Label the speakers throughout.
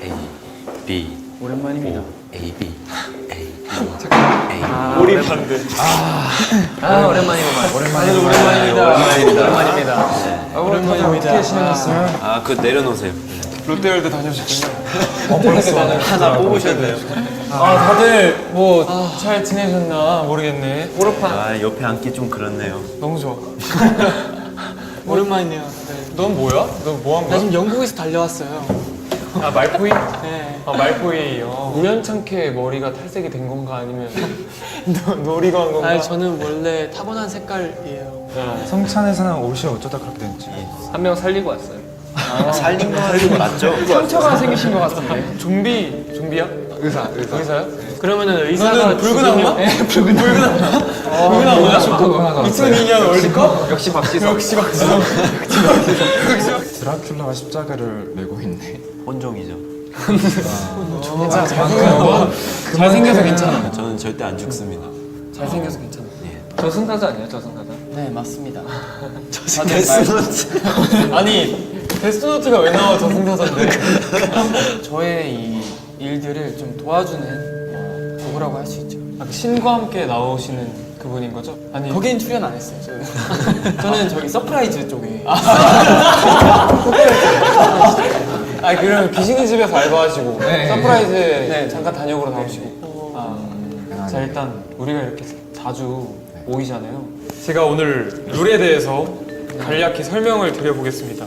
Speaker 1: A, B.
Speaker 2: 오랜만입니다.
Speaker 1: O, A, B, A, B.
Speaker 2: 몰입한데.
Speaker 3: 오랜만이구만.
Speaker 2: 오랜만입니다.
Speaker 3: 오랜만입니다.
Speaker 2: 어떻게 지내셨어요?
Speaker 1: 아, 그거 내려놓으세요.
Speaker 2: 롯데월드 다녀오셨군요.
Speaker 1: 하나 뽑으셨네요.
Speaker 2: 다들 뭐 잘 지내셨나 모르겠네.
Speaker 1: 아, 옆에 앉기 좀 그렇네요.
Speaker 2: 너무 좋아.
Speaker 3: 오랜만이네요.
Speaker 2: 넌 뭐야? 너 뭐 한
Speaker 3: 나
Speaker 2: 거야?
Speaker 3: 지금 영국에서 달려왔어요.
Speaker 2: 아, 말포이?
Speaker 3: 네.
Speaker 2: 아, 말포이. 우연찮게 머리가 탈색이 된 건가 아니면 놀이가 한 건가?
Speaker 3: 아니 저는 원래 타고난 색깔이에요.
Speaker 4: 성찬에서는 옷이 어쩌다 그렇게 됐지?
Speaker 2: 한 명 살리고 왔어요.
Speaker 1: 살린 거 맞죠?
Speaker 3: 상처가 생기신 것 같은데.
Speaker 2: 좀비야? 의사요?
Speaker 3: 그러면은 의사가
Speaker 2: 너는 붉은 악마?
Speaker 3: 네, 붉은 악마.
Speaker 2: 2002년 월드컵?
Speaker 1: 역시 박지성.
Speaker 2: 역시 박지성.
Speaker 4: 드라큘라가 십자가를 메고 있네.
Speaker 1: 혼종이죠.
Speaker 2: 잘생겨서 괜찮아.
Speaker 1: 저는 절대 안 죽습니다.
Speaker 2: 잘생겨서 괜찮아.
Speaker 1: 예.
Speaker 2: 저승사자 아니야, 저승사자?
Speaker 3: 네 맞습니다.
Speaker 1: 데스노트.
Speaker 2: 아니, 데스노트가 왜 나와, 저승사자인데?
Speaker 3: 저의 이 일들을 좀 도와주는 도구라고 할 수 있죠.
Speaker 2: 신과 함께 나오시는 그분인 거죠? 아니,
Speaker 3: 거긴 출연 안 했어요. 저는 저기 서프라이즈 쪽에.
Speaker 2: 그럼 귀신의 집에서 알바하시고,
Speaker 3: 네.
Speaker 2: 서프라이즈에
Speaker 3: 네.
Speaker 2: 잠깐 다녀오러 나오시고. 자, 일단 우리가 이렇게 자주 모이잖아요. 제가 오늘 룰에 대해서 간략히 설명을 드려보겠습니다.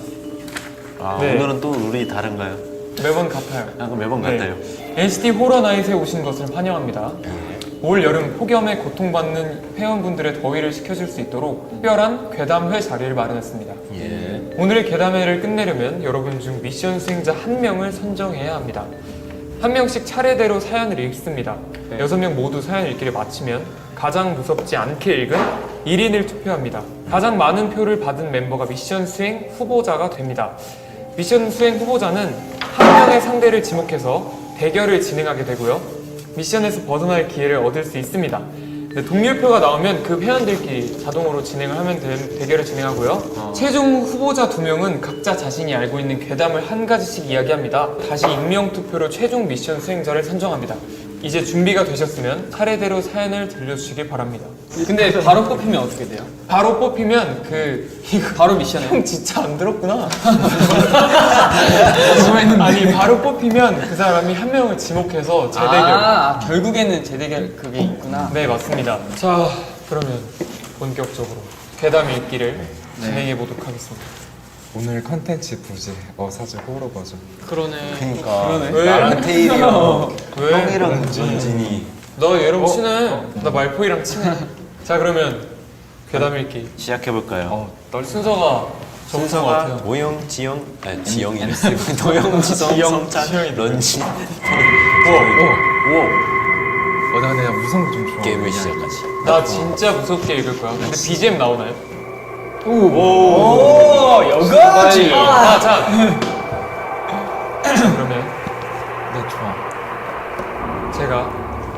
Speaker 1: 아,
Speaker 2: 네.
Speaker 1: 오늘은 또 룰이 다른가요?
Speaker 2: 매번 같아요.
Speaker 1: 아, 그럼 매번
Speaker 2: 네.
Speaker 1: 같아요.
Speaker 2: NCT 호러나잇에 오신 것을 환영합니다. 올 여름 폭염에 고통받는 회원분들의 더위를 식혀줄 수 있도록 특별한 괴담회 자리를 마련했습니다.
Speaker 1: 예.
Speaker 2: 오늘의 괴담회를 끝내려면 여러분 중 미션 수행자 한 명을 선정해야 합니다. 한 명씩 차례대로 사연을 읽습니다. 6명 모두 사연 읽기를 마치면 가장 무섭지 않게 읽은 1인을 투표합니다. 가장 많은 표를 받은 멤버가 미션 수행 후보자가 됩니다. 미션 수행 후보자는 한 명의 상대를 지목해서 대결을 진행하게 되고요. 미션에서 벗어날 기회를 얻을 수 있습니다. 동률표가 나오면 그 회원들끼리 자동으로 진행을 하면 대결을 진행하고요. 최종 후보자 2명은 각자 자신이 알고 있는 괴담을 한 가지씩 이야기합니다. 다시 익명 투표로 최종 미션 수행자를 선정합니다. 이제 준비가 되셨으면 차례대로 사연을 들려주시길 바랍니다.
Speaker 3: 근데 바로 뽑히면 어떻게 돼요?
Speaker 2: 바로 뽑히면 이거
Speaker 3: 바로 미션이에요?
Speaker 2: 형 진짜 안 들었구나. 아니, 바로 뽑히면 그 사람이 한 명을 지목해서 재대결.
Speaker 3: 결국에는 재대결 그게 있구나.
Speaker 2: 네, 맞습니다. 자, 그러면 본격적으로 괴담 읽기를 진행해 보도록 하겠습니다.
Speaker 4: 오늘 컨텐츠 부재 어사즈 호러 버전.
Speaker 3: 그러네.
Speaker 1: 그러니까
Speaker 2: 왜?
Speaker 1: 나랑 테일이 형,
Speaker 2: 왜?
Speaker 1: 형이랑 전진이
Speaker 2: 너 얘랑 친해. 나 말포이랑 친해. 자, 그러면 괴담 읽기.
Speaker 1: 시작해볼까요?
Speaker 2: 순서가 정상 것 같아요.
Speaker 1: 도영, 지영, 아니 지영이랬어요. 도영, 지성,
Speaker 2: 지영,
Speaker 1: 성찬,
Speaker 2: 지영이
Speaker 1: 런쥔.
Speaker 4: 나 근데 나 무서운 거 좀 좋아.
Speaker 1: 게임을 시작하지.
Speaker 2: 나 진짜 무섭게 읽을 거야. 근데 BGM 나오나요?
Speaker 3: 여가지.
Speaker 2: 자. 그러면
Speaker 4: 네 좋아.
Speaker 2: 제가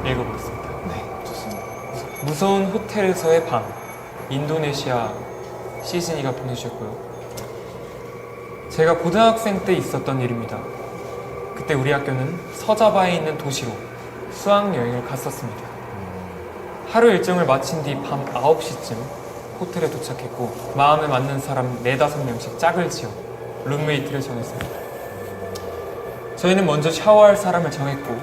Speaker 2: 읽어보겠습니다. 네, 좋습니다. 무서운 호텔에서의 밤. 인도네시아 시즈니가 보내주셨고요. 제가 고등학생 때 있었던 일입니다. 그때 우리 학교는 서자바에 있는 도시로 수학여행을 갔었습니다. 하루 일정을 마친 뒤 밤 9시쯤 호텔에 도착했고 마음에 맞는 사람 4, 5명씩 짝을 지어 룸메이트를 정했습니다. 저희는 먼저 샤워할 사람을 정했고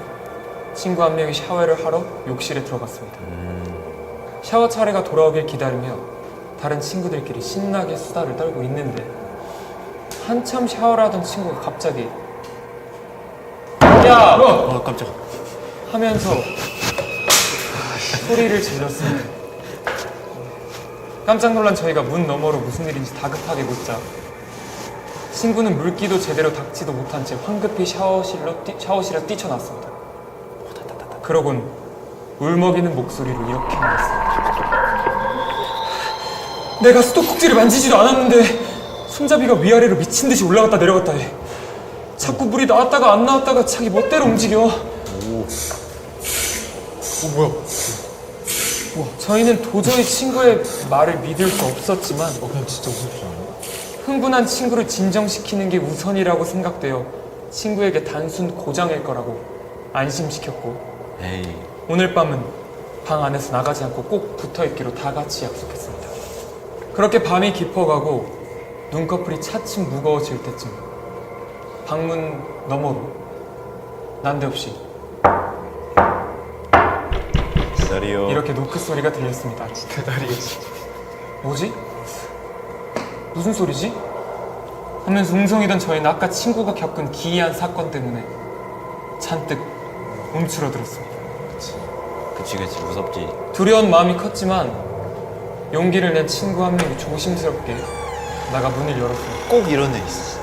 Speaker 2: 친구 한 명이 샤워를 하러 욕실에 들어갔습니다. 샤워 차례가 돌아오길 기다리며 다른 친구들끼리 신나게 수다를 떨고 있는데 한참 샤워를 하던 친구가 갑자기 야!
Speaker 1: 깜짝.
Speaker 2: 하면서 소리를 질렀습니다. 깜짝 놀란 저희가 문 너머로 무슨 일인지 다급하게 묻자 친구는 물기도 제대로 닦지도 못한 채 황급히 샤워실에 뛰쳐났습니다. 그러곤 울먹이는 목소리로 이렇게 말했습니다. 내가 수도꼭지를 만지지도 않았는데 손잡이가 위아래로 미친 듯이 올라갔다 내려갔다 해. 자꾸 물이 나왔다가 안 나왔다가 자기 멋대로 움직여. 뭐야? 저희는 도저히 친구의 말을 믿을 수 없었지만
Speaker 4: 그냥 진짜 무섭지 않아?
Speaker 2: 흥분한 친구를 진정시키는 게 우선이라고 생각되어 친구에게 단순 고장일 거라고 안심시켰고
Speaker 1: 에이.
Speaker 2: 오늘 밤은 방 안에서 나가지 않고 꼭 붙어있기로 다 같이 약속했습니다. 그렇게 밤이 깊어가고 눈꺼풀이 차츰 무거워질 때쯤 방문 너머로 난데없이
Speaker 1: 기다려.
Speaker 2: 이렇게 노크 소리가 들렸습니다. 뭐지? 무슨 소리지? 하면서 웅성이던 저희는 아까 친구가 겪은 기이한 사건 때문에 잔뜩 움츠러들었습니다.
Speaker 1: 그치 무섭지.
Speaker 2: 두려운 마음이 컸지만 용기를 낸 친구 한 명이 조심스럽게 나가 문을 열었습니다.
Speaker 1: 꼭 이런 애 있어.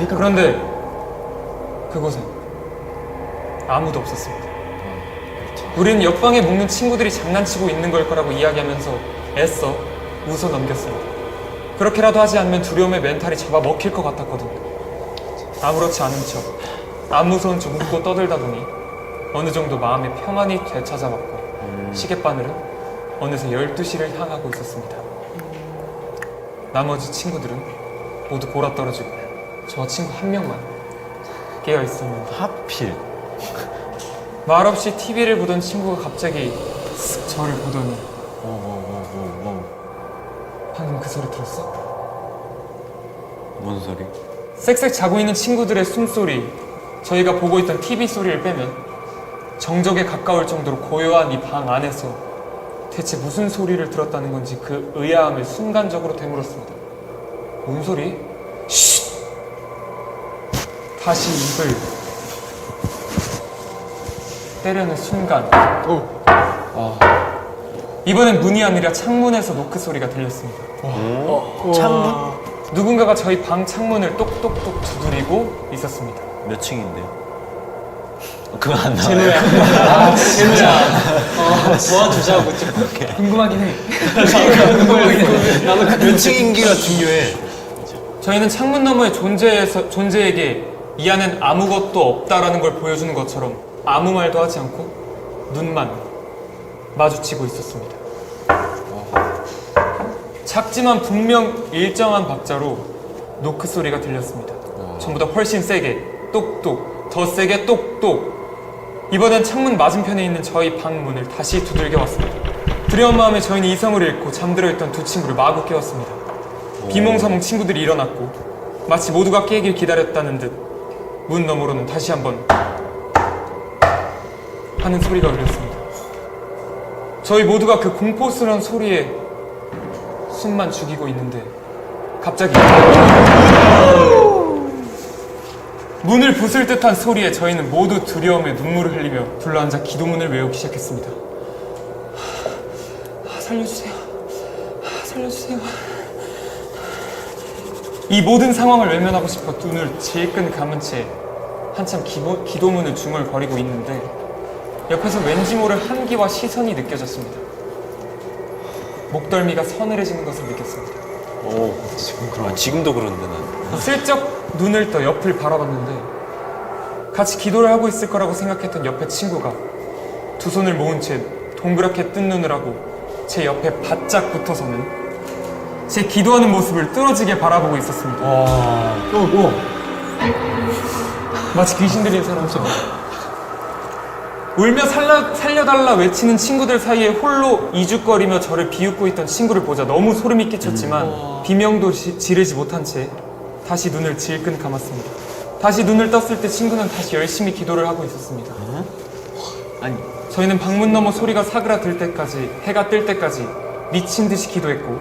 Speaker 2: 그런데 그곳엔 아무도 없었습니다. 우리는 옆방에 묵는 친구들이 장난치고 있는 걸 거라고 이야기하면서 애써 웃어 넘겼습니다. 그렇게라도 하지 않으면 두려움에 멘탈이 잡아먹힐 것 같았거든요. 아무렇지 않은 척, 안 무서운 척 웃고 떠들다 보니 어느 정도 마음의 평안이 되찾아왔고 시계바늘은 어느새 12시를 향하고 있었습니다. 나머지 친구들은 모두 골아떨어지고 저 친구 한 명만 깨어있었는데
Speaker 1: 하필.
Speaker 2: 말없이 TV를 보던 친구가 갑자기 쓱 저를 보더니 방금 그 소리 들었어?
Speaker 1: 뭔 소리?
Speaker 2: 쌕쌕 자고 있는 친구들의 숨소리, 저희가 보고 있던 TV 소리를 빼면 정적에 가까울 정도로 고요한 이 방 안에서 대체 무슨 소리를 들었다는 건지 그 의아함을 순간적으로 되물었습니다. 뭔 소리? 쉿! 다시 입을 때려는 순간 이번엔 문이 아니라 창문에서 노크 소리가 들렸습니다.
Speaker 1: 창문?
Speaker 2: 누군가가 저희 방 창문을 똑똑똑 두드리고 있었습니다.
Speaker 1: 몇 층인데요? 그거 안 나와요.
Speaker 3: 제노야. 제노야. 도와주자고 좀 궁금하긴 해. 나도
Speaker 1: 몇 층인기가 중요해.
Speaker 2: 저희는 창문 너머의 존재에게 이 안엔 아무것도 없다라는 걸 보여주는 것처럼 아무 말도 하지 않고 눈만 마주치고 있었습니다. 작지만 분명 일정한 박자로 노크 소리가 들렸습니다. 전보다 훨씬 세게 똑똑, 더 세게 똑똑. 이번엔 창문 맞은편에 있는 저희 방 문을 다시 두들겨 왔습니다. 두려운 마음에 저희는 이성을 잃고 잠들어 있던 두 친구를 마구 깨웠습니다. 비몽사몽 친구들이 일어났고 마치 모두가 깨길 기다렸다는 듯 문 너머로는 다시 한번 하는 소리가 울렸습니다. 저희 모두가 그 공포스러운 소리에 숨만 죽이고 있는데 갑자기 문을 부술 듯한 소리에 저희는 모두 두려움에 눈물을 흘리며 둘러앉아 기도문을 외우기 시작했습니다. 살려주세요. 살려주세요. 이 모든 상황을 외면하고 싶어 눈을 질끈 감은 채 한참 기도문을 중얼거리고 있는데 옆에서 왠지 모를 한기와 시선이 느껴졌습니다. 목덜미가 서늘해지는 것을 느꼈습니다.
Speaker 1: 오, 지금도 그런데 난.
Speaker 2: 슬쩍 눈을 떠 옆을 바라봤는데 같이 기도를 하고 있을 거라고 생각했던 옆에 친구가 두 손을 모은 채 동그랗게 뜬 눈을 하고 제 옆에 바짝 붙어서는 제 기도하는 모습을 뚫어지게 바라보고 있었습니다. 마치 귀신 들린 사람처럼 울며 살려달라 외치는 친구들 사이에 홀로 이죽거리며 저를 비웃고 있던 친구를 보자 너무 소름이 끼쳤지만 비명도 지르지 못한 채 다시 눈을 질끈 감았습니다. 다시 눈을 떴을 때 친구는 다시 열심히 기도를 하고 있었습니다.
Speaker 3: 아니
Speaker 2: 저희는 방문 너머 소리가 사그라들 때까지, 해가 뜰 때까지 미친 듯이 기도했고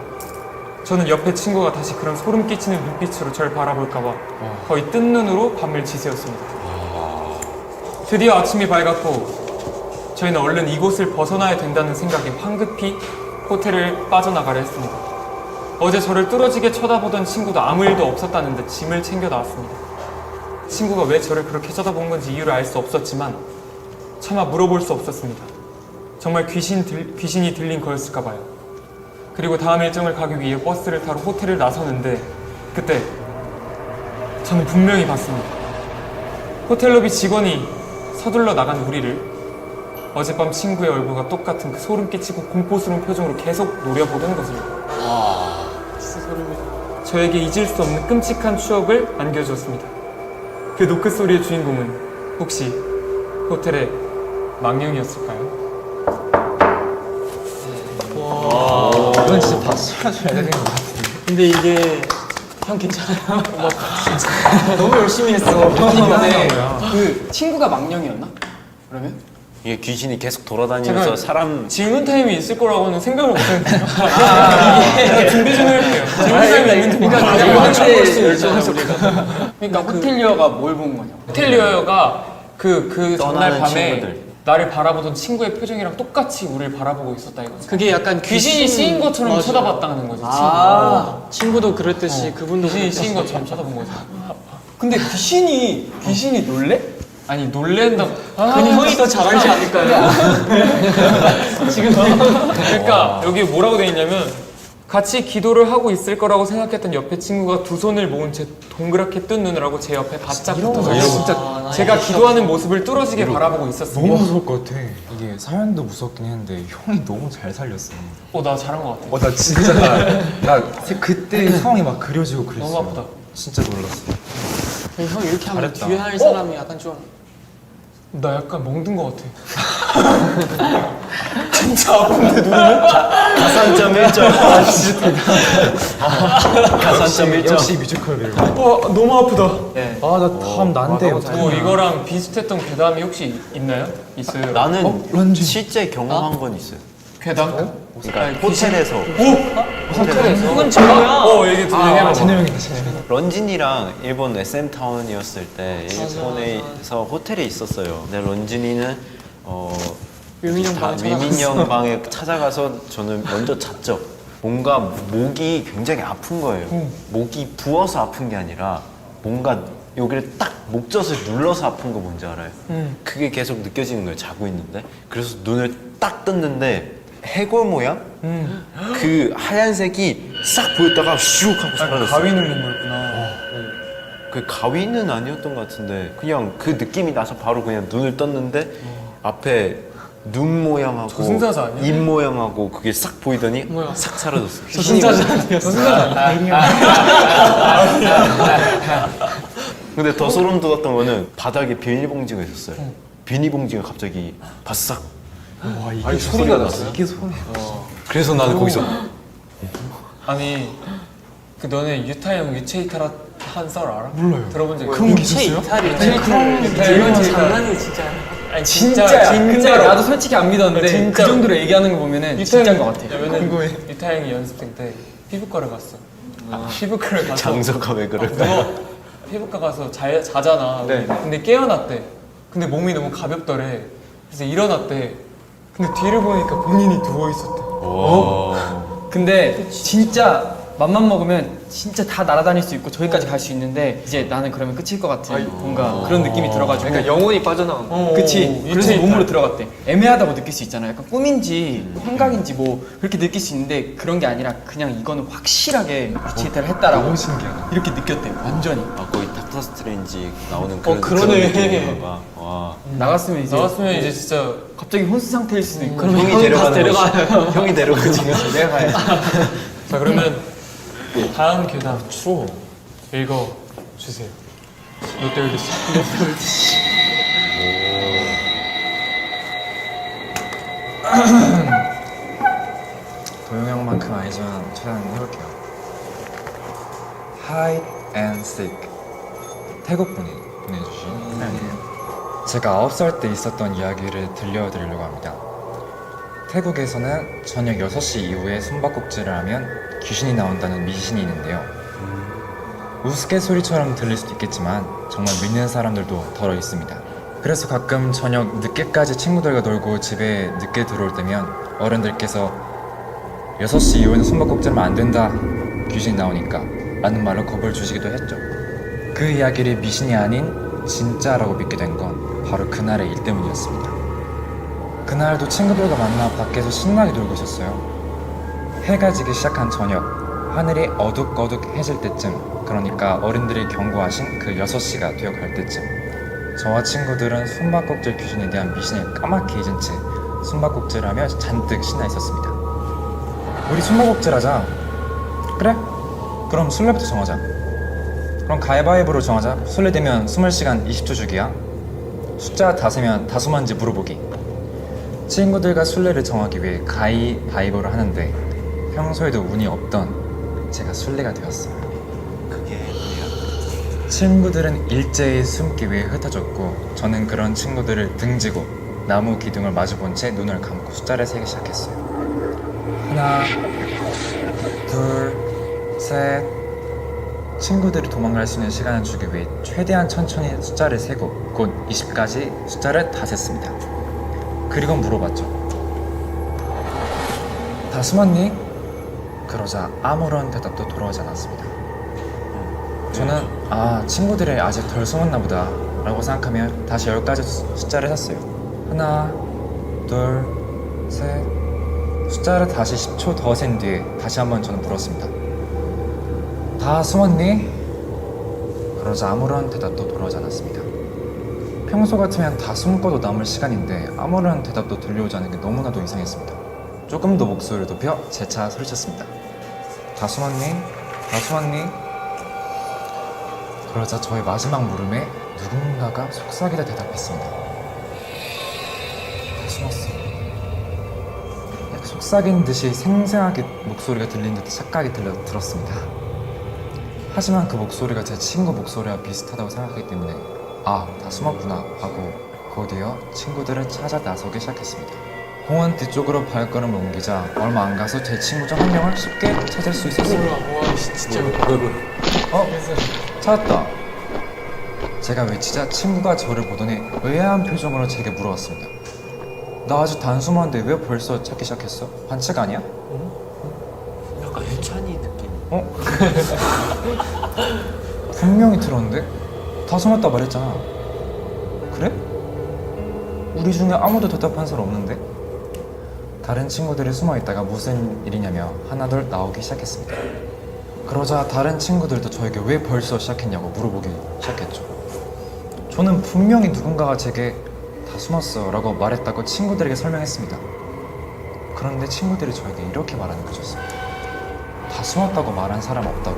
Speaker 2: 저는 옆에 친구가 다시 그런 소름 끼치는 눈빛으로 절 바라볼까봐 거의 뜬 눈으로 밤을 지새웠습니다. 드디어 아침이 밝았고 저희는 얼른 이곳을 벗어나야 된다는 생각에 황급히 호텔을 빠져나가려 했습니다. 어제 저를 뚫어지게 쳐다보던 친구도 아무 일도 없었다는 듯 짐을 챙겨 나왔습니다. 친구가 왜 저를 그렇게 쳐다본 건지 이유를 알 수 없었지만 차마 물어볼 수 없었습니다. 정말 귀신이 들린 거였을까 봐요. 그리고 다음 일정을 가기 위해 버스를 타러 호텔을 나서는데 그때 저는 분명히 봤습니다. 호텔 로비 직원이 서둘러 나간 우리를 어젯밤 친구의 얼굴과 똑같은 그 소름 끼치고 공포스러운 표정으로 계속 노려보던 것을 저에게 잊을 수 없는 끔찍한 추억을 안겨주었습니다. 그 노크 소리의 주인공은 혹시 호텔의 망령이었을까요?
Speaker 4: 이건 진짜 박수 쳐줘야 되는 것 같은데.
Speaker 3: 근데 이게 형 괜찮아요? 너무 열심히 했어. 근데 그 친구가 망령이었나? 그러면?
Speaker 1: 이게 귀신이 계속 돌아다니면서
Speaker 2: 잠깐,
Speaker 1: 사람
Speaker 2: 질문 타임이 있을 거라고는 생각을 못했는데요. 제가 준비 좀 해볼게요. 질문 타임이 있는
Speaker 3: 그러니까 호텔리어가 뭘 본 거냐?
Speaker 2: 호텔리어가 그 전날
Speaker 1: 떠나는
Speaker 2: 밤에
Speaker 1: 친구들.
Speaker 2: 나를 바라보던 친구의 표정이랑 똑같이 우리를 바라보고 있었다 이거지.
Speaker 3: 그게 약간
Speaker 2: 귀신이 씌인 것처럼
Speaker 3: 맞아.
Speaker 2: 쳐다봤다는 거지.
Speaker 3: 친구도 그랬듯이 그분도
Speaker 2: 귀신이 씌인 것처럼 쳐다본 거지.
Speaker 3: 근데 귀신이 놀래?
Speaker 2: 아니 놀랜다.
Speaker 3: 그냥 형이 더 잘하지 않을까요?
Speaker 2: 지금 그러니까 여기 뭐라고 돼 있냐면 같이 기도를 하고 있을 거라고 생각했던 옆에 친구가 두 손을 모은 채 동그랗게 뜬 눈을 하고 제 옆에 바짝 붙어서
Speaker 4: 진짜
Speaker 2: 제가 기도하는 모습을 뚫어지게 바라보고 있었습니다.
Speaker 4: 너무 무서울 것 같아. 이게 사연도 무섭긴 했는데 형이 너무 잘 살렸어.
Speaker 2: 나 잘한 것 같아.
Speaker 4: 나 진짜 나 그때 상황이 막 그려지고 그랬어.
Speaker 2: 너무 아프다.
Speaker 4: 진짜 놀랐어.
Speaker 3: 형 이렇게 하면
Speaker 4: 잘했다.
Speaker 3: 뒤에 할 사람이 약간 좀
Speaker 2: 나 약간 멍든 것 같아.
Speaker 1: 가산점 1점. 가산점 1점.
Speaker 4: 역시 뮤지컬 배우.
Speaker 2: 너무 아프다.
Speaker 3: 네.
Speaker 4: 나 다음 난데
Speaker 2: 뭐 이거랑 비슷했던 괴담이 혹시 있나요? 있어요.
Speaker 1: 나는
Speaker 4: 런쥔.
Speaker 1: 실제 경험한 건 있어요.
Speaker 2: 괴담?
Speaker 1: 그러니까 호텔에서
Speaker 3: 그건 제가야.
Speaker 2: 얘기 해봐.
Speaker 4: 제네 형이다 제네 형.
Speaker 1: 런쥔이랑 일본 SM 타운이었을 때 일본에서 호텔에 있었어요. 근데 런쥔이는
Speaker 3: 유민형 방에 찾아갔어.
Speaker 1: 위민형 방에 찾아가서 저는 먼저 잤죠. 뭔가 목이 굉장히 아픈 거예요. 목이 부어서 아픈 게 아니라 뭔가 여기를 딱 목젖을 눌러서 아픈 거 뭔지 알아요? 그게 계속 느껴지는 거예요. 자고 있는데. 그래서 눈을 딱 떴는데 해골 모양? 그 하얀색이 싹 보였다가 슉 하고 사라졌어요.
Speaker 2: 가위 눌린 거였구나.
Speaker 1: 그 가위는 아니었던 것 같은데 그냥 그 느낌이 나서 바로 그냥 눈을 떴는데 앞에 눈 모양하고
Speaker 2: 저승사자 아니야?
Speaker 1: 입 모양하고 그게 싹 보이더니 싹 사라졌어. 근데 더 소름 돋았던 거는 바닥에 비닐봉지가 있었어요. 비닐봉지가 갑자기 바싹.
Speaker 4: 와 이게 소리가 났어. 이게 소리.
Speaker 1: 그래서 나는 거기서
Speaker 2: 아니 그 너네 유타 형 유체이탈 한 썰 알아?
Speaker 4: 몰라요.
Speaker 2: 들어본 적
Speaker 4: 그런 거
Speaker 2: 있어?
Speaker 4: 있었어요?
Speaker 3: 이건 장난이 진짜.
Speaker 2: 아니
Speaker 3: 진짜야. 근데
Speaker 2: 진짜로.
Speaker 3: 나도 솔직히 안 믿었는데 그
Speaker 2: 진짜로.
Speaker 3: 정도로 얘기하는 거 보면은
Speaker 2: 유타
Speaker 3: 진짜인
Speaker 2: 형-
Speaker 3: 것 같아.
Speaker 2: 왜냐면은 유타 형이 연습생 때 피부과를 갔어. 피부과를 가서
Speaker 1: 장소가 왜 그럴까?
Speaker 2: 누워 피부과 가서 자잖아. 근데 깨어났대. 근데 몸이 너무 가볍더래. 그래서 일어났대. 근데 뒤를 보니까 본인이 누워 있었대.
Speaker 3: 근데 진짜 맘만 먹으면 진짜 다 날아다닐 수 있고 저기까지 갈 수 있는데 이제 나는 그러면 끝일 것 같은 뭔가 그런 느낌이 들어가지고
Speaker 5: 그러니까 영혼이 빠져나온 거.
Speaker 3: 그치 그래서
Speaker 2: 유체이탈.
Speaker 3: 몸으로 들어갔대. 애매하다고 느낄 수 있잖아. 약간 꿈인지 환각인지 뭐 그렇게 느낄 수 있는데 그런 게 아니라 그냥 이거는 확실하게 유체이탈을 했다라고
Speaker 4: 너무 신기하다.
Speaker 3: 이렇게 느꼈대. 완전히
Speaker 1: 거의 닥터 스트레인지 나오는 그런
Speaker 2: 그러네.
Speaker 1: 느낌인가 봐. 와.
Speaker 3: 나갔으면 이제
Speaker 2: 나왔으면 이제 진짜
Speaker 3: 갑자기 혼수 상태일 수도 있고
Speaker 1: 형이 데려가는 거지. 형이 데려가는 거지.
Speaker 3: 내가 가야지.
Speaker 2: 자 그러면 다음 괴담 읽어 주세요. 롯데월드씨.
Speaker 4: 도영 형만큼 아니지만 최대한 해볼게요. Hide and Seek. 태국 분이 보내주신 제가 9살 때 있었던 이야기를 들려드리려고 합니다. 태국에서는 저녁 6시 이후에 숨바꼭질을 하면 귀신이 나온다는 미신이 있는데요. 우스갯소리처럼 들릴 수도 있겠지만 정말 믿는 사람들도 덜어 있습니다. 그래서 가끔 저녁 늦게까지 친구들과 놀고 집에 늦게 들어올 때면 어른들께서 6시 이후에는 숨바꼭질하면 안 된다, 귀신이 나오니까 라는 말로 겁을 주시기도 했죠. 그 이야기를 미신이 아닌 진짜라고 믿게 된 건 바로 그날의 일 때문이었습니다. 그날도 친구들과 만나 밖에서 신나게 놀고 있었어요. 해가 지기 시작한 저녁, 하늘이 어둑어둑해질 때쯤, 그러니까 어른들이 경고하신 그 6시가 되어갈 때쯤, 저와 친구들은 숨바꼭질 귀신에 대한 미신을 까맣게 잊은 채 숨바꼭질하며 잔뜩 신나 있었습니다. 우리 숨바꼭질 하자. 그래? 그럼 술래부터 정하자. 그럼 가위바위보로 정하자. 술래되면 20시간 20초 주기야. 숫자 다 세면 다수만지 물어보기. 친구들과 술래를 정하기 위해 가위바위보를 하는데 평소에도 운이 없던 제가 술래가 되었어요.
Speaker 1: 그게 뭐야?
Speaker 4: 친구들은 일제히 숨기 위해 흩어졌고 저는 그런 친구들을 등지고 나무 기둥을 마주본 채 눈을 감고 숫자를 세기 시작했어요. 하나, 둘, 셋. 친구들이 도망갈 수 있는 시간을 주기 위해 최대한 천천히 숫자를 세고 곧 20까지 숫자를 다 셌습니다. 그리고 물어봤죠. 다 숨었니? 그러자 아무런 대답도 돌아오지 않았습니다. 저는 친구들이 아직 덜 숨었나 보다 라고 생각하며 다시 10까지 숫자를 셌어요. 하나, 둘, 셋. 숫자를 다시 10초 더 센 뒤에 다시 한번 저는 물었습니다. 다 숨었니? 그러자 아무런 대답도 돌아오지 않았습니다. 평소 같으면 다 숨고도 남을 시간인데 아무런 대답도 들려오지 않은 게 너무나도 이상했습니다. 조금 더 목소리를 높여 재차 소리쳤습니다. 다 숨었니? 다 숨었니? 그러자 저의 마지막 물음에 누군가가 속삭이다 대답했습니다. 다 숨었어. 약 속삭인 듯이 생생하게 목소리가 들린 듯 착각이 들었습니다. 하지만 그 목소리가 제 친구 목소리와 비슷하다고 생각하기 때문에 다 숨었구나 하고 곧이어 친구들을 찾아 나서기 시작했습니다. 공원 뒤쪽으로 발걸음을 옮기자 얼마 안 가서 제 친구 중 한 명을 쉽게 찾을 수 있었습니다.
Speaker 2: 와 진짜
Speaker 4: 찾았다. 제가 외치자 친구가 저를 보더니 의아한 표정으로 제게 물어봤습니다. 나 아직 단숨한데 왜 벌써 찾기 시작했어? 반칙 아니야?
Speaker 1: 약간 해찬이 느낌.
Speaker 4: 분명히 들었는데? 다 숨었다 말했잖아. 그래? 우리 중에 아무도 대답한 사람 없는데? 다른 친구들이 숨어있다가 무슨 일이냐며 하나둘 나오기 시작했습니다. 그러자 다른 친구들도 저에게 왜 벌써 시작했냐고 물어보기 시작했죠. 저는 분명히 누군가가 제게 다 숨었어 라고 말했다고 친구들에게 설명했습니다. 그런데 친구들이 저에게 이렇게 말하는 것이었습니다. 다 숨었다고 말한 사람 없다고.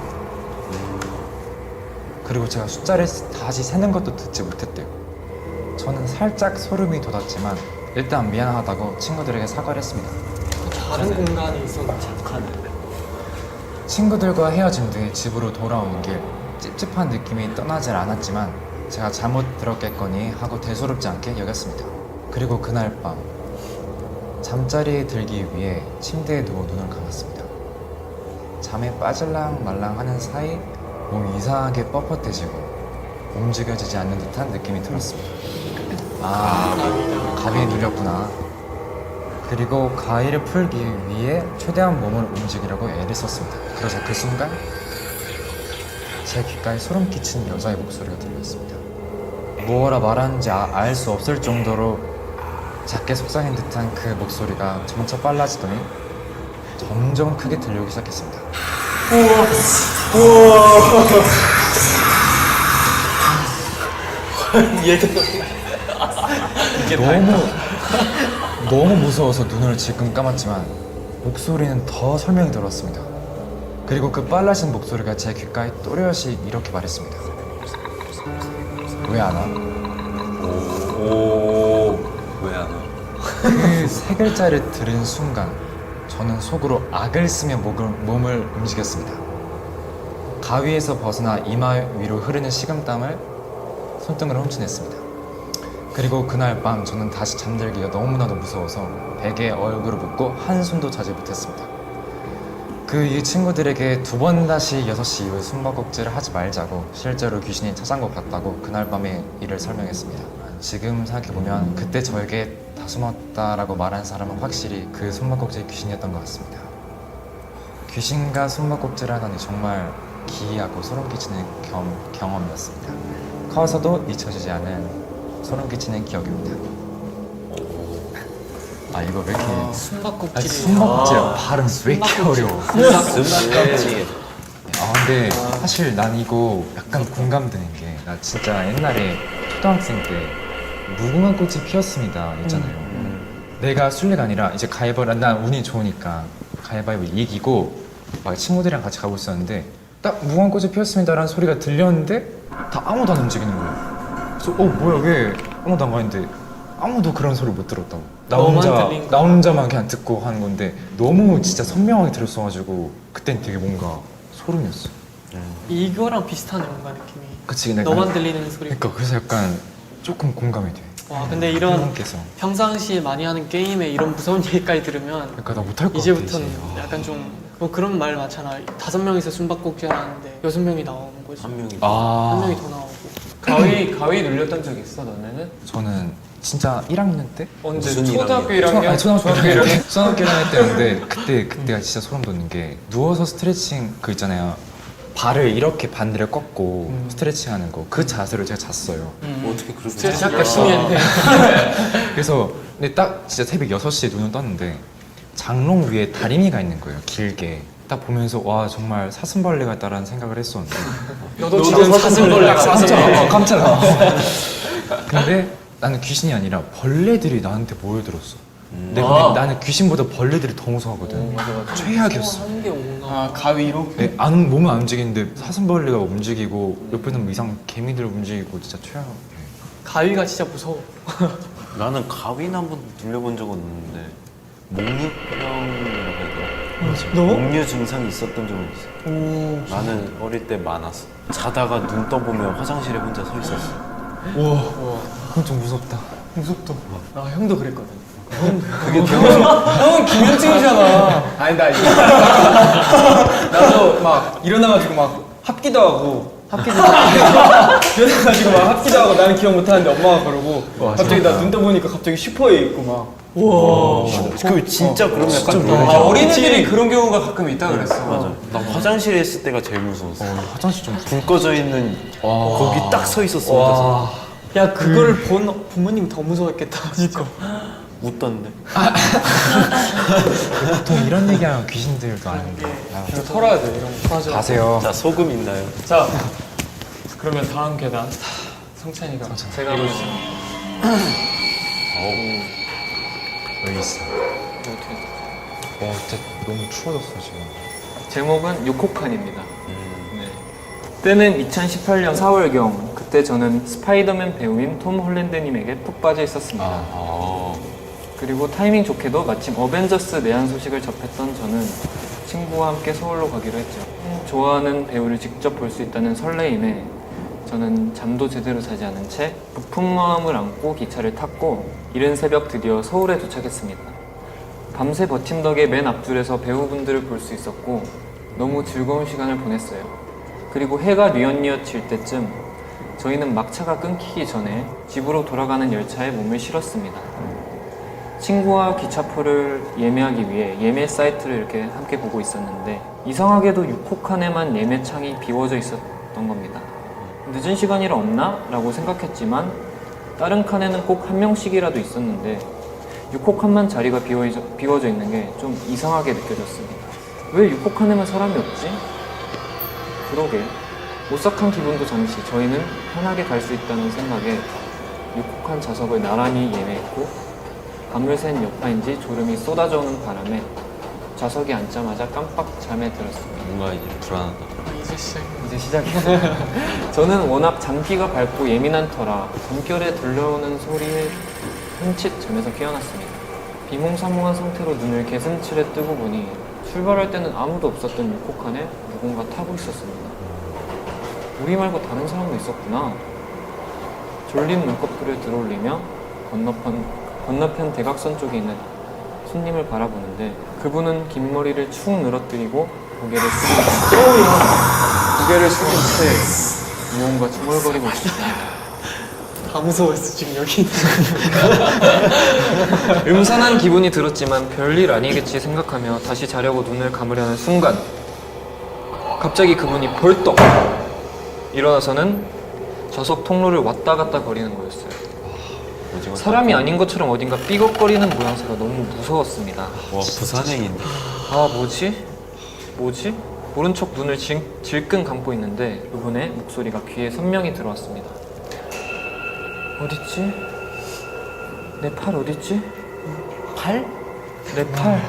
Speaker 4: 그리고 제가 숫자를 다시 세는 것도 듣지 못했대요. 저는 살짝 소름이 돋았지만 일단 미안하다고 친구들에게 사과를 했습니다.
Speaker 2: 다른 공간이 있었는데
Speaker 1: 착하네.
Speaker 4: 친구들과 헤어진 뒤 집으로 돌아오는 길 찝찝한 느낌이 떠나질 않았지만 제가 잘못 들었겠거니 하고 대수롭지 않게 여겼습니다. 그리고 그날 밤 잠자리에 들기 위해 침대에 누워 눈을 감았습니다. 잠에 빠질랑 말랑 하는 사이 몸이 이상하게 뻣뻣해지고 움직여지지 않는 듯한 느낌이 들었습니다. 가위에 눌렸구나. 그리고 가위를 풀기 위해 최대한 몸을 움직이려고 애를 썼습니다. 그러자 그 순간 제 귓가에 소름 끼치는 여자의 목소리가 들렸습니다. 무엇라 말하는지 알 수 없을 정도로 작게 속삭인 듯한 그 목소리가 점차 빨라지더니 점점 크게 들려오기 시작했습니다. 너무 무서워서 눈을 질끈 감았지만 목소리는 더 설명이 들었습니다. 그리고 그 빨라진 목소리가 제 귓가에 또렷이 이렇게 말했습니다. 왜 안 와?
Speaker 1: 왜 안 와?
Speaker 4: 그 세 글자를 들은 순간 저는 속으로 악을 쓰며 몸을 움직였습니다. 가위에서 벗어나 이마 위로 흐르는 식은땀을 손등으로 훔쳐냈습니다. 그리고 그날 밤 저는 다시 잠들기가 너무나도 무서워서 베개에 얼굴을 묻고 한숨도 자지 못했습니다. 그 이후 친구들에게 2번 다시 6시 이후에 숨바꼭질을 하지 말자고 실제로 귀신이 찾아온 것 같다고 그날 밤의 일을 설명했습니다. 지금 생각해보면 그때 저에게 다 숨었다라고 말한 사람은 확실히 그 숨바꼭질 귀신이었던 것 같습니다. 귀신과 숨바꼭질을 하다니 정말 기이하고 소름 끼치는 경험이었습니다. 커서도 잊혀지지 않은 소름 끼치는 기억입니다. 이거 왜 이렇게
Speaker 2: 숨바꼭질이
Speaker 4: 숨바꼭질 발음 왜 이렇게 어려워?
Speaker 1: 숨바꼭질.
Speaker 4: 근데 사실 난 이거 약간 공감되는 게 나 진짜 옛날에 초등학생 때 무궁화 꽃이 피었습니다 있잖아요. 내가 술래가 아니라 이제 가위바위보 난 운이 좋으니까 가위바위보 이기고 막 친구들이랑 같이 가고 있었는데 딱 무궁꽃이 피었습니다라는 소리가 들렸는데 다 아무도 안 움직이는 거예요. 그래서 뭐야 왜 아무도 안 가는데 아무도 그런 소리 못 들었다고. 나 혼자만 그냥 듣고 하는 건데 너무 진짜 선명하게 들었어가지고 그땐 되게 뭔가 소름이었어.
Speaker 5: 이거랑 비슷하네 뭔가 느낌이.
Speaker 4: 그치 근데
Speaker 5: 너만 들리는 소리.
Speaker 4: 그러니까 그래서 약간 조금 공감이 돼.
Speaker 5: 와 근데 이런
Speaker 4: 팬분께서
Speaker 5: 평상시에 많이 하는 게임에 이런 무서운 얘기까지 들으면
Speaker 4: 그러니까 나 못할 것 같아
Speaker 5: 이제부터는
Speaker 4: 이제.
Speaker 5: 약간 좀 뭐 그런 말 많잖아. 5명이서 숨바꼭질 하는데 6명이 나오는 거지.
Speaker 1: 한 명이
Speaker 5: 한 명이 더 나오고.
Speaker 2: 가위 눌렸던 적 있어 너네는?
Speaker 4: 저는 진짜 1학년 때?
Speaker 2: 언제?
Speaker 1: 무슨
Speaker 2: 초등학교
Speaker 1: 일학년?
Speaker 2: 1학년?
Speaker 4: 초등학교 1학년? 초등학교 1학년 때였는데 그때가 진짜 소름 돋는 게 누워서 스트레칭 그 있잖아요. 발을 이렇게 반대로 꺾고 스트레칭 하는 거 그 자세로 제가 잤어요.
Speaker 1: 어떻게 그렇게
Speaker 5: 진짜 열심히 했네.
Speaker 4: 그래서 근데 딱 진짜 새벽 6시에 눈을 떴는데 장롱 위에 다리미가 있는 거예요. 길게. 딱 보면서 와 정말 사슴벌레 같다라는 생각을 했었는데
Speaker 2: 너도 지금 사슴벌레
Speaker 4: 깜짝아. 근데 나는 귀신이 아니라 벌레들이 나한테 모여들었어. 근데 나는 귀신보다 벌레들이 더 무서워하거든. 최악이었어.
Speaker 5: 하는 게 뭔가.
Speaker 3: 아 가위로?
Speaker 4: 네, 몸은 안 움직이는데 사슴벌레가 움직이고 옆에는 이상 개미들 움직이고 진짜 최악.
Speaker 5: 가위가 진짜 무서워.
Speaker 1: 나는 가위는 한번 눌려본 적은 없는데 목류병이라고 해야 되나? 목류 증상이 있었던 적은 있어. 나는 어릴 때 많았어. 자다가 눈 떠보면 화장실에 혼자 서 있었어.
Speaker 4: 그건 좀 무섭다.
Speaker 3: 아 형도 그랬거든.
Speaker 1: 그게 병원
Speaker 3: 형은 김현증이잖아. 아니 나 이거 나도 막 일어나가지고 막 합기도 하고 일어나가지고 막 합기도 하고 나는 기억 못하는데 엄마가 그러고 갑자기 나 눈 떠보니까 갑자기 슈퍼에 있고 막
Speaker 1: 그 진짜 그러면 약간
Speaker 2: 아, 어린이들이 그런 경우가 가끔 있다 그랬어.
Speaker 1: 맞아. 나 화장실에 있을 때가 제일 무서웠어.
Speaker 4: 화장실 좀
Speaker 1: 불 꺼져 있는 거기 딱 서 있었어. 혼자서.
Speaker 5: 야 그거를 본 부모님 더 무서웠겠다. 진짜.
Speaker 1: 웃던데.
Speaker 4: 보통 이런 얘기하면 귀신들도 아닌데.
Speaker 2: 이거 털어야 돼 이런 거.
Speaker 4: 가세요.
Speaker 1: 자 소금 있나요?
Speaker 2: 자 그러면 다음 계단 성찬이가 제가 읽어주세요.
Speaker 4: 여기 있어. 진짜 너무 추워졌어 지금.
Speaker 6: 제목은 유코칸입니다. 네. 때는 2018년 4월경. 그때 저는 스파이더맨 배우인 톰 홀랜드님에게 푹 빠져 있었습니다. 그리고 타이밍 좋게도 마침 어벤져스 내한 소식을 접했던 저는 친구와 함께 서울로 가기로 했죠. 좋아하는 배우를 직접 볼 수 있다는 설레임에 저는 잠도 제대로 자지 않은 채 부푼 마음을 안고 기차를 탔고 이른 새벽 드디어 서울에 도착했습니다. 밤새 버틴 덕에 맨 앞줄에서 배우분들을 볼 수 있었고 너무 즐거운 시간을 보냈어요. 그리고 해가 뉘엿뉘엿 질 때쯤 저희는 막차가 끊기기 전에 집으로 돌아가는 열차에 몸을 실었습니다. 친구와 기차표를 예매하기 위해 예매 사이트를 이렇게 함께 보고 있었는데 이상하게도 6호 칸에만 예매창이 비워져 있었던 겁니다. 늦은 시간이라 없나? 라고 생각했지만 다른 칸에는 꼭 한 명씩이라도 있었는데 6호 칸만 자리가 비워져 있는 게 좀 이상하게 느껴졌습니다. 왜 6호 칸에만 사람이 없지? 그러게 오싹한 기분도 잠시 저희는 편하게 갈 수 있다는 생각에 6호 칸 좌석을 나란히 예매했고 밤을 샌 여파인지 졸음이 쏟아져오는 바람에 좌석에 앉자마자 깜빡 잠에 들었습니다.
Speaker 1: 뭔가 이제 불안하다.
Speaker 6: 이제 시작이에요. 저는 워낙 잠귀가 밝고 예민한 터라 잠결에 들려오는 소리에 흠칫 잠에서 깨어났습니다. 비몽사몽한 상태로 눈을 개슴츠레 뜨고 보니 출발할 때는 아무도 없었던 6호 칸에 누군가 타고 있었습니다. 우리 말고 다른 사람도 있었구나. 졸린 눈꺼풀을 들어올리며 건너편 대각선 쪽에 있는 손님을 바라보는데 그분은 긴 머리를 축 늘어뜨리고 고개를 숙인 채 무언가 중얼거리고 있습니다.
Speaker 5: 다 무서웠어 지금 여기.
Speaker 6: 음산한 기분이 들었지만 별일 아니겠지 생각하며 다시 자려고 눈을 감으려는 순간 갑자기 그분이 벌떡 일어나서는 좌석 통로를 왔다 갔다 거리는 거였어요. 사람이 아닌 것처럼 어딘가 삐걱거리는 모양새가 너무 무서웠습니다.
Speaker 1: 와 부산행인데.
Speaker 6: 아 뭐지? 모른 척 눈을 질끈 감고 있는데 그분의 목소리가 귀에 선명히 들어왔습니다. 어딨지? 내 팔 어딨지? 팔? 내 팔.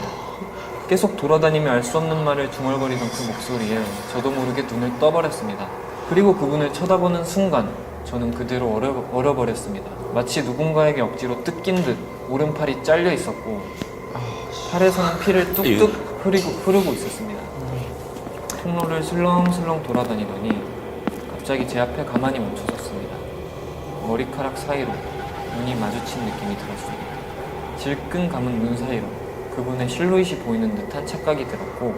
Speaker 6: 계속 돌아다니며 알 수 없는 말을 중얼거리던 그 목소리에 저도 모르게 눈을 떠버렸습니다. 그리고 그분을 쳐다보는 순간 저는 그대로 얼어버렸습니다. 마치 누군가에게 억지로 뜯긴 듯 오른팔이 잘려 있었고 팔에서는 피를 뚝뚝 흐르고 있었습니다. 통로를 슬렁슬렁 돌아다니더니 갑자기 제 앞에 가만히 멈춰섰습니다. 머리카락 사이로 눈이 마주친 느낌이 들었습니다. 질끈 감은 눈 사이로 그분의 실루엣이 보이는 듯한 착각이 들었고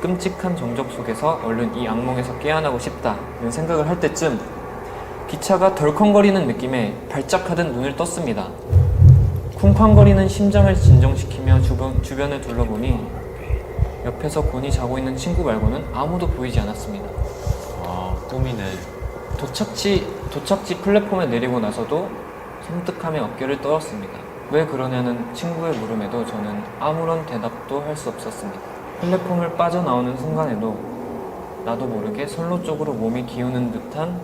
Speaker 6: 끔찍한 정적 속에서 얼른 이 악몽에서 깨어나고 싶다는 생각을 할 때쯤 기차가 덜컹거리는 느낌에 발작하듯 눈을 떴습니다. 쿵쾅거리는 심장을 진정시키며 주변을 둘러보니 옆에서 곤히 자고 있는 친구 말고는 아무도 보이지 않았습니다.
Speaker 1: 아, 꿈이네.
Speaker 6: 도착지 플랫폼에 내리고 나서도 섬뜩함에 어깨를 떨었습니다. 왜 그러냐는 친구의 물음에도 저는 아무런 대답도 할 수 없었습니다. 플랫폼을 빠져나오는 순간에도 나도 모르게 선로 쪽으로 몸이 기우는 듯한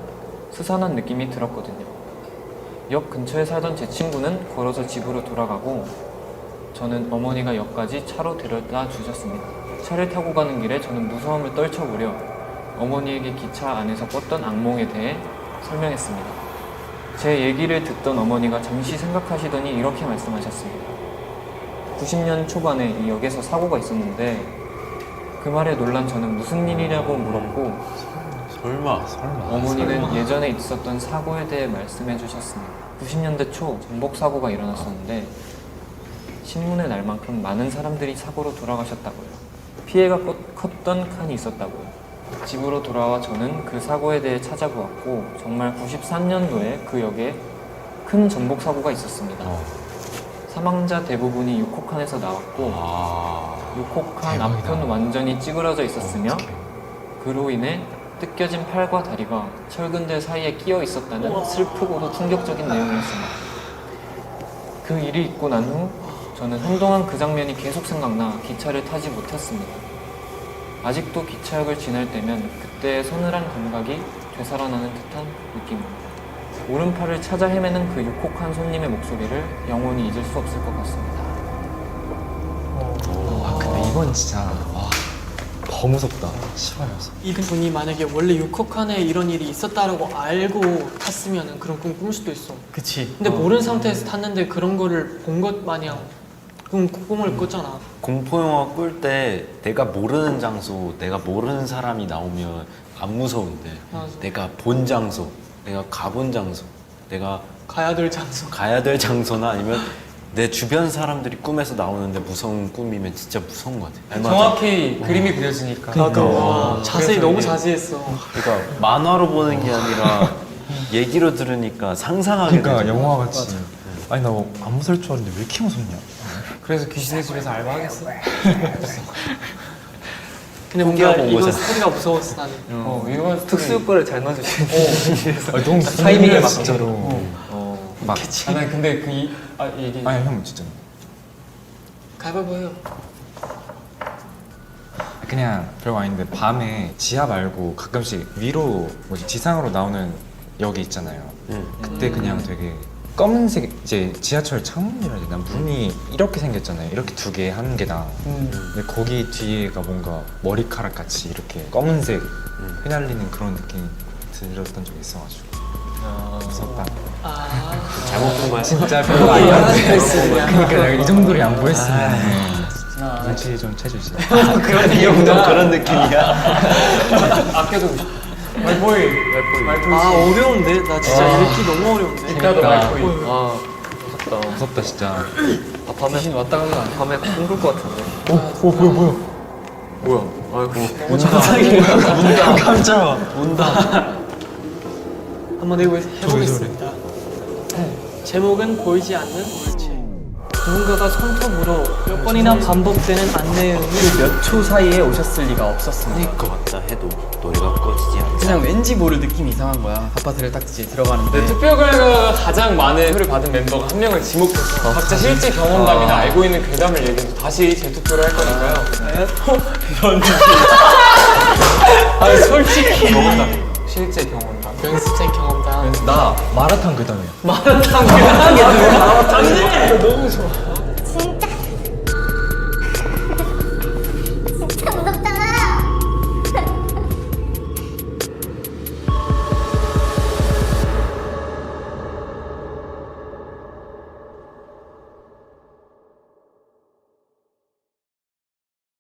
Speaker 6: 스산한 느낌이 들었거든요. 역 근처에 살던 제 친구는 걸어서 집으로 돌아가고 저는 어머니가 역까지 차로 데려다 주셨습니다. 차를 타고 가는 길에 저는 무서움을 떨쳐보려 어머니에게 기차 안에서 꿨던 악몽에 대해 설명했습니다. 제 얘기를 듣던 어머니가 잠시 생각하시더니 이렇게 말씀하셨습니다. 90년 초반에 이 역에서 사고가 있었는데 그 말에 놀란 저는 무슨 일이냐고 물었고
Speaker 1: 설마.
Speaker 6: 어머니는 예전에 있었던 사고에 대해 말씀해 주셨습니다. 90년대 초 전복 사고가 일어났었는데 신문에 날 만큼 많은 사람들이 사고로 돌아가셨다고요. 피해가 컸던 칸이 있었다고요. 집으로 돌아와 저는 그 사고에 대해 찾아보았고 정말 93년도에 그 역에 큰 전복 사고가 있었습니다. 사망자 대부분이 6호칸에서 나왔고 6호칸 앞은 완전히 찌그러져 있었으며 그로 인해 뜯겨진 팔과 다리가 철근들 사이에 끼어 있었다는 슬프고도 충격적인 내용이었습니다. 그 일이 있고 난 후 저는 한동안 그 장면이 계속 생각나 기차를 타지 못했습니다. 아직도 기차역을 지날 때면 그때의 서늘한 감각이 되살아나는 듯한 느낌입니다. 오른팔을 찾아 헤매는 그 유혹한 손님의 목소리를 영원히 잊을 수 없을 것 같습니다.
Speaker 4: 근데 이건 진짜 더 무섭다. 싫어요.
Speaker 5: 이분이 만약에 원래 6호칸에 이런 일이 있었다라고 알고 탔으면 그런 꿈 꿀 수도 있어.
Speaker 3: 그치.
Speaker 5: 근데 모르는 상태에서 탔는데 그런 거를 본 것 마냥 꿈을 꿨잖아.
Speaker 1: 공포영화 꿀 때 내가 모르는 장소, 내가 모르는 사람이 나오면 안 무서운데
Speaker 5: 맞아.
Speaker 1: 내가 본 장소, 내가 가본 장소, 내가
Speaker 5: 가야 될 장소.
Speaker 1: 가야 될 장소나 아니면 내 주변 사람들이 꿈에서 나오는데 무서운 꿈이면 진짜 무서운 것 같아.
Speaker 2: 정확히 그림이 그려지니까.
Speaker 5: 자세히
Speaker 2: 그래서
Speaker 5: 너무
Speaker 2: 이게-
Speaker 5: 자세했어.
Speaker 1: 그러니까 만화로 보는 게 아니라 얘기로 들으니까 상상하게
Speaker 4: 그러니까
Speaker 1: 되잖아.
Speaker 4: 영화 같이. 아니 나 안 무서울 줄 알았는데 왜 이렇게 무섭냐?
Speaker 2: 그래서 귀신의 집에서 알바하겠어?
Speaker 5: 근데 뭔가
Speaker 1: 포기하고 온
Speaker 5: 이거
Speaker 1: 거잖아.
Speaker 5: 스토리가 무서웠어 나는.
Speaker 2: 이거
Speaker 6: 특수효과를 잘 넣어주시네.
Speaker 4: 너무
Speaker 6: 타이밍에 맞게.
Speaker 4: 진짜로. 막.
Speaker 2: 난 근데 얘기.
Speaker 4: 아니 형 진짜.
Speaker 5: 가위바위보 해요.
Speaker 4: 그냥 별거 아닌데 밤에 지하 말고 가끔씩 위로 지상으로 나오는 역이 있잖아요. 그때 그냥 되게 검은색 이제 지하철 창문이라 해야 되나 문이 이렇게 생겼잖아요. 이렇게 두 개 한 개당. 근데 거기 뒤에가 뭔가 머리카락 같이 이렇게 검은색 휘날리는 그런 느낌이 들었던 적이 있어가지고 무섭다.
Speaker 1: 잘못 본 거야.
Speaker 4: 진짜 별거 아니야.
Speaker 5: 그랬으면.
Speaker 4: 그러니까 내가 이 정도로 양보했으면 눈치 좀 채주지.
Speaker 1: 이 정도 그런 느낌이야.
Speaker 2: 아껴두고 싶어. 말보이.
Speaker 5: 아 어려운데? 나 진짜 읽기 너무 어려운데.
Speaker 2: 이따도 말보이.
Speaker 6: 아
Speaker 4: 무섭다 진짜.
Speaker 6: 밤에
Speaker 2: 귀신 왔다 가는 거 아니야?
Speaker 6: 밤에 꿈꿀 것 같은데.
Speaker 1: 뭐야? 아이고. 깜짝아. 온다.
Speaker 5: 한번 해보겠습니다. 제목은 보이지 않는 물체. 누군가가 손톱으로 몇 번이나 반복되는 안내음을
Speaker 3: 몇 초 사이에 오셨을 리가 없었습니다.
Speaker 1: 것 같다 해도 노래가 꺼지지 않아.
Speaker 3: 그냥 왠지 모를 느낌이 이상한 거야. 아파트를 딱 이제 들어가는데
Speaker 2: 투표 결과가 가장 많은 표를 받은 멤버가 한 명을 지목해서 각자 실제 경험담이나 알고 있는 괴담을 얘기해서 다시 재투표를 할 거니까요. 이런 느낌. 솔직히 실제 경험담.
Speaker 5: 연습생 경험담.
Speaker 4: 나 마라탕 괴담이야.
Speaker 5: 마라탕 괴담.